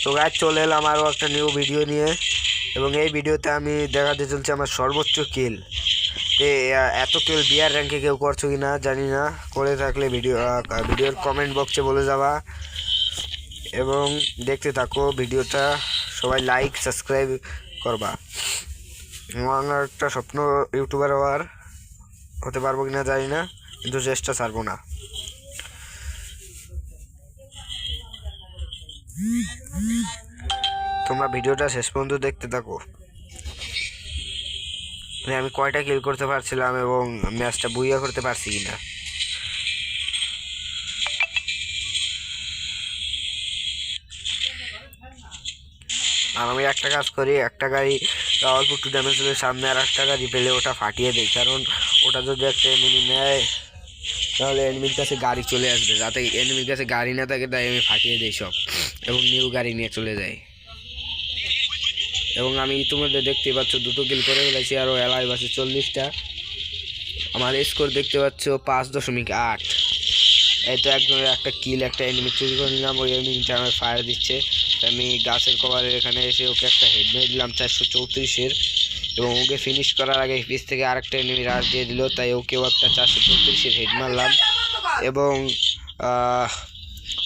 তো গাইজ চলে এলাম আরও একটা নিউ ভিডিও নিয়ে, এবং এই ভিডিওতে আমি দেখাতে চলছি আমার সর্বোচ্চ কিল। এত কিল বিয়ার র্যাঙ্কে কেউ করছো কি না জানি না, করে থাকলে ভিডিওর কমেন্ট বক্সে বলে যাবা এবং দেখতে থাকো ভিডিওটা। সবাই লাইক সাবস্ক্রাইব করবা। আমার একটা স্বপ্ন ইউটিউবার হওয়ার, হতে পারবো কিনা জানি না, কিন্তু চেষ্টা ছাড়বো না। তোমরা ভিডিওটা শেষ পর্যন্ত দেখতে থাকো। আমি কয়টা কিল করতে পারছিলাম এবং ম্যাচটা বুইয়া করতে পারছি কিনা। আর আমি একটা কাজ করি, একটা গাড়ি অল্প একটু ড্যামেজ হলে সামনে আর একটা গাড়ি পেলে ওটা ফাটিয়ে দিই, কারণ ওটা যদি একটা এনিমি নেয় তাহলে এনিমির কাছে গাড়ি চলে আসবে। যাতে এনিমির কাছে গাড়ি না থাকে তাই আমি ফাটিয়ে দিই সব এবং নিউ গাড়ি নিয়ে চলে যাই। এবং আমি ইতিমধ্যে দেখতে পাচ্ছ 2টো কিল করে ফেলেছি, আরও এলাইভ আছে 40টা। আমার স্কোর দেখতে পাচ্ছ 5.8। এই তো একজনের একটা কিল, একটা এনিমি চুরি করে নিলাম। ওই এনিমিটা আমার ফায়ার দিচ্ছে, আমি গাছের কভারের এখানে এসে ওকে একটা হেড মেরে দিলাম 434-এর, এবং ওকে ফিনিশ করার আগে পিছ থেকে আরেকটা এনিমি রাশ দিয়ে দিল, তাই ওকেও একটা 434-এর হেড মারলাম এবং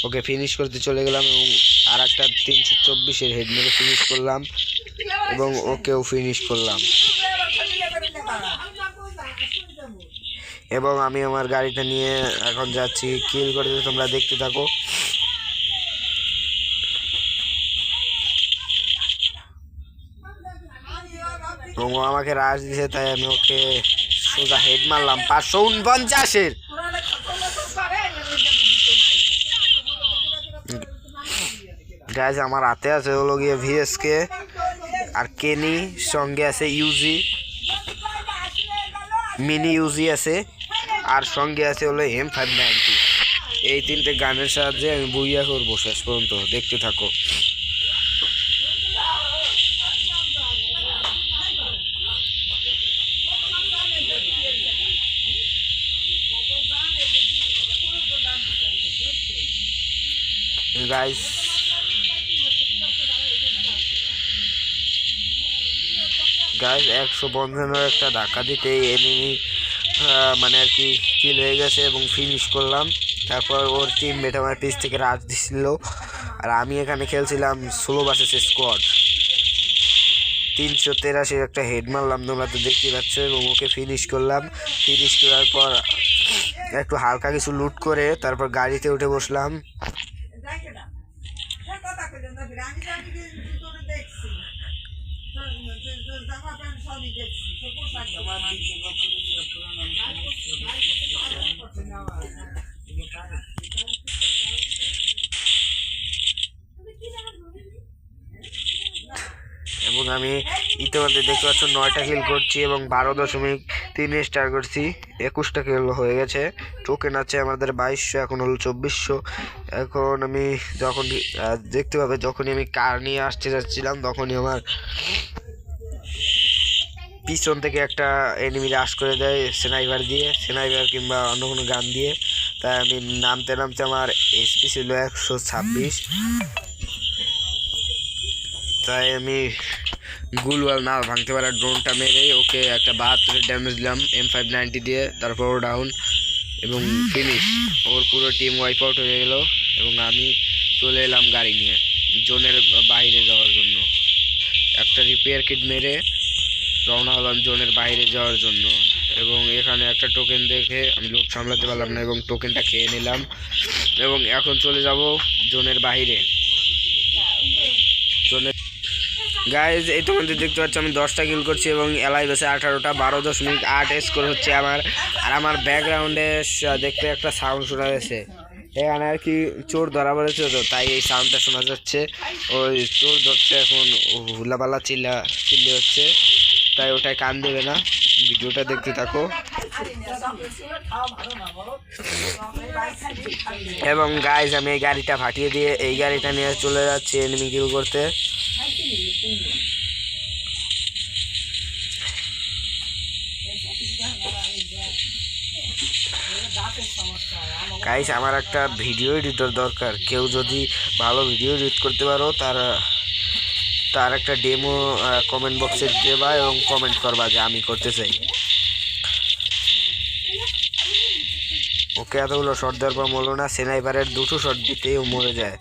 ওকে ফিনিশ করতে চলে গেলাম এবং আর একটা 324-এর হেড মেরে ফিনিশ করলাম এবং ওকেও ফিনিশ করলাম। এবং আমি আমার গাড়িটা নিয়ে এখন যাচ্ছি কিল করতে, তোমরা দেখতে থাকো। এবং ও আমাকে রাশ দিয়েছে, তাই আমি ওকে সোজা হেড মারলাম 549-এর। গাইজ আমার হাতে আছে হলো গিয়ে ভিএসকে আর কেনি, সঙ্গে আছে ইউজি, মিনি ইউজি আছে, আর সঙ্গে আছে হলো M590। এই 3টে গানের সাহায্যে আমি বুইয়া করবো শেষ পর্যন্ত, দেখতে থাকো। গাইস গাইস 155 একটা ধাক্কা দিতে এনিমি মানে আর কি কিল হয়ে গেছে এবং ফিনিশ করলাম। তারপর ওর টিমমেট আমার পিছ থেকে রাশ দিছিল, আর আমি এখানে খেলছিলাম সোলো ভার্সেস স্কোয়াড। 383 একটা হেড মারলাম, তোমরা তো দেখতে পাচ্ছ, এবং ওকে ফিনিশ করলাম। ফিনিশ করার পর একটু হালকা কিছু লুট করে তারপর গাড়িতে উঠে বসলাম। এবং আমি ইতিমধ্যে দেখতে পাচ্ছ 9টা কিল করছি এবং 12.3 স্টার করছি। 21টা কিল হয়ে গেছে। টোকেন আছে আমাদের 2200, এখন হলো 2400। এখন আমি যখন দেখতে পাবে, যখনই আমি কার নিয়ে আসতে যাচ্ছিলাম তখনই আমার পিছন থেকে একটা এনিমি রাশ করে দেয় স্নাইপার কিংবা অন্য কোনো গান দিয়ে। তাই আমি নামতে আমার এসপি ছিল 126, তাই আমি গুলওয়াল না ভাঙতে পারা ড্রোনটা মেরে ওকে একটা 72 ড্যামেজ দিলাম M590 দিয়ে। তারপর ডাউন এবং ফিনিশ, ওর পুরো টিম ওয়াইপ আউট হয়ে গেল এবং আমি চলে এলাম গাড়ি নিয়ে জোনের বাইরে যাওয়ার জন্য। একটা রিপেয়ার কিট মেরে রওনা হলাম জোনের বাইরে যাওয়ার জন্য। এবং এখানে একটা টোকেন দেখে আমি লোভ সামলাতে পারলাম না এবং টোকেনটা খেয়ে নিলাম এবং এখন চলে যাব জোনের বাইরে। গাইজ এই তোমাদের দেখতে পাচ্ছ আমি 10টা কিল করছি এবং এলাইভ আছে 18টা। 12.8 স্কোর হচ্ছে আমার। আর আমার ব্যাকগ্রাউন্ডে দেখতে একটা সাউন্ড শোনা যাচ্ছে, এখানে আর কি চোর ধরা পড়েছে, তো তাই এই সাউন্ডটা শোনা যাচ্ছে। ওই চোর ধরছে এখন, হুলাপালা চিল্লি হচ্ছে, তাই ওটাই কান দেবে না। ভিডিওটা দেখতে থাকো। এবং গাইজ আমি এই গাড়িটা ফাটিয়ে দিয়ে এই গাড়িটা নিয়ে চলে যাচ্ছি এনিমি কিল করতে। গাইস আমার একটা ভিডিও এডিটর দরকার, কেউ যদি ভালো ভিডিও এডিট করতে পারো তার একটা ডেমো কমেন্ট বক্সে দেবা এবং কমেন্ট করবা যে আমি করতে চাই। ওকে এতগুলো শট দেওয়ার পর মরলো না, স্নাইপারের দুটো শট দিতেই ও মরে যায়,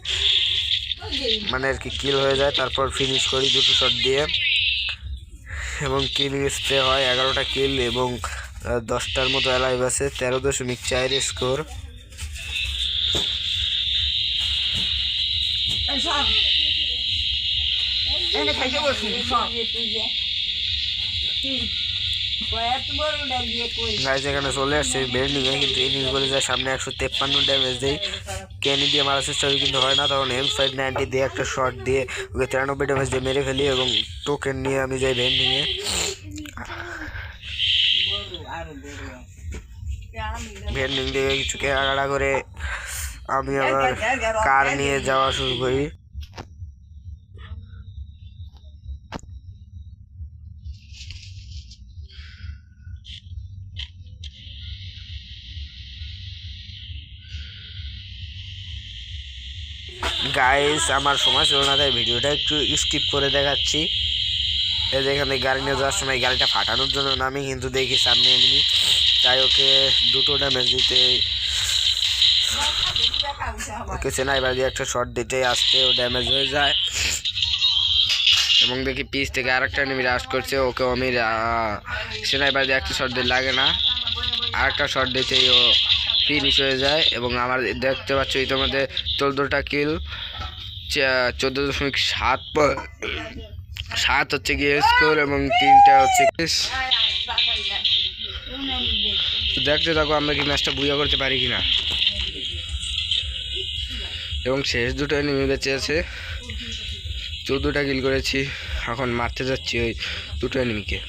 মানে আর কি কিল হয়ে যায়। তারপর ফিনিশ করি দুটো শট দিয়ে এবং কিলিং স্প্রে হয়, 11টা কিল এবং 10টার মতো অ্যালাইভ আছে, 13.4 স্কোর। গাইস এখানে চলে আসছে বেন্ডিং এ, কিন্তু এনিমি বলে যায় সামনে 153 ড্যামেজ দেই, ক্যানি দিয়ে মারার চেষ্টা করি কিন্তু হয় না। তখন M590 দিয়ে একটা শট দিয়ে ওকে 93 ড্যামেজ দিয়ে মেরে ফেলি এবং টোকেন নিয়ে আমি যাই বেন্ডিং এ। বেন্ডিং দিয়ে কিছু কেনাকাটা করে আমি আবার কার নিয়ে যাওয়া শুরু করি। গাইস আমার সময় ছিল না তাই ভিডিওটা একটু স্কিপ করে দেখাচ্ছি। এই যে এখানে গাড়ি নিয়ে যাওয়ার সময় গাড়িটা ফাটানোর জন্য নামি, কিন্তু দেখি সামনে এনিমি, তাই ওকে দুটো ড্যামেজ দিতে ওকে স্নাইপার দিয়ে একটা শট দিতে আসতে ও ড্যামেজ হয়ে যায় এবং দেখি পিছ থেকে আরেকটা এনিমি রাশ করছে, ওকে আমি স্নাইপার দিয়ে একটা শট দিয়ে লাগে না, আরেকটা শট দিতেই ও ফিনিশ হয়ে যায় এবং আমার দেখতে পাচ্ছ ইতিমধ্যে 14টা কিল, 14.7 হচ্ছে গিয়ে স্কোর এবং 3টা হচ্ছে দেখতে থাকো আমরা কি ম্যাচটা বুয়া করতে পারি কিনা। এবং শেষ দুটো এনিমি বেঁচে আছে, 14টা কিল করেছি, এখন মারতে যাচ্ছি ওই দুটো এনিমিকে।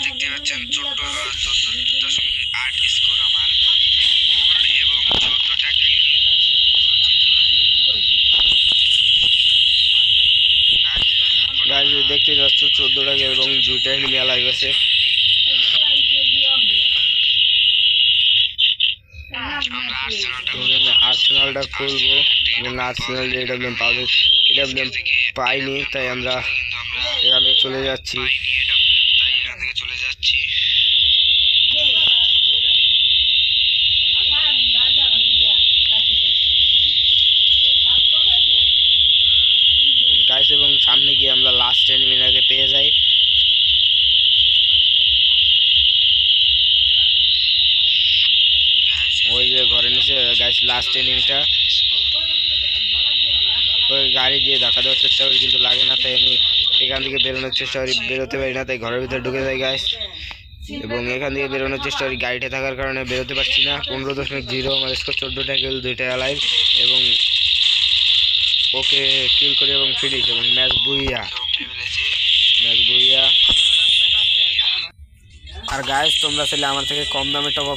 দেখতে পাচ্ছেন 14.8 স্কোর আমার এবং 14টা কিল। দেখতে যাচ্ছ 14টা কিল এবং 2টা এনিমি অ্যালাইভ আছে। আর্সেনালটা খুলবো এবং আর্সেনাল এডাব্লিউএম পাবো, এডাব্লিউএম পাইনি তাই আমরা এখান থেকে চলে যাচ্ছি। গাইস এবং সামনে গিয়ে আমরা লাস্ট এনিমিটাকে পেয়ে যাই। ওই যে ঘরে নিচে গাইস লাস্ট এনিমিটা, ওই গাড়ি দিয়ে ধাক্কা দেওয়ার চেষ্টা করি কিন্তু লাগে না, তাই আমি এখান থেকে বেরোনোর চেষ্টা করি, বেরোতে পারি না তাই ঘরের ভিতরে ঢুকে যাই গাইস এবং এখান থেকে বেরোনোর চেষ্টা করি, গাড়িটা থাকার কারণে বেরোতে পারছি না। 15.0 আমার স্কোর, 14টা কিল, 2টা অ্যালাইভ এবং ওকে কিল করি এবং ফিনিশ এবং ম্যাচ বুইয়া। আর গাইস তোমরা চাইলে আমার থেকে কম দামে টপ আপ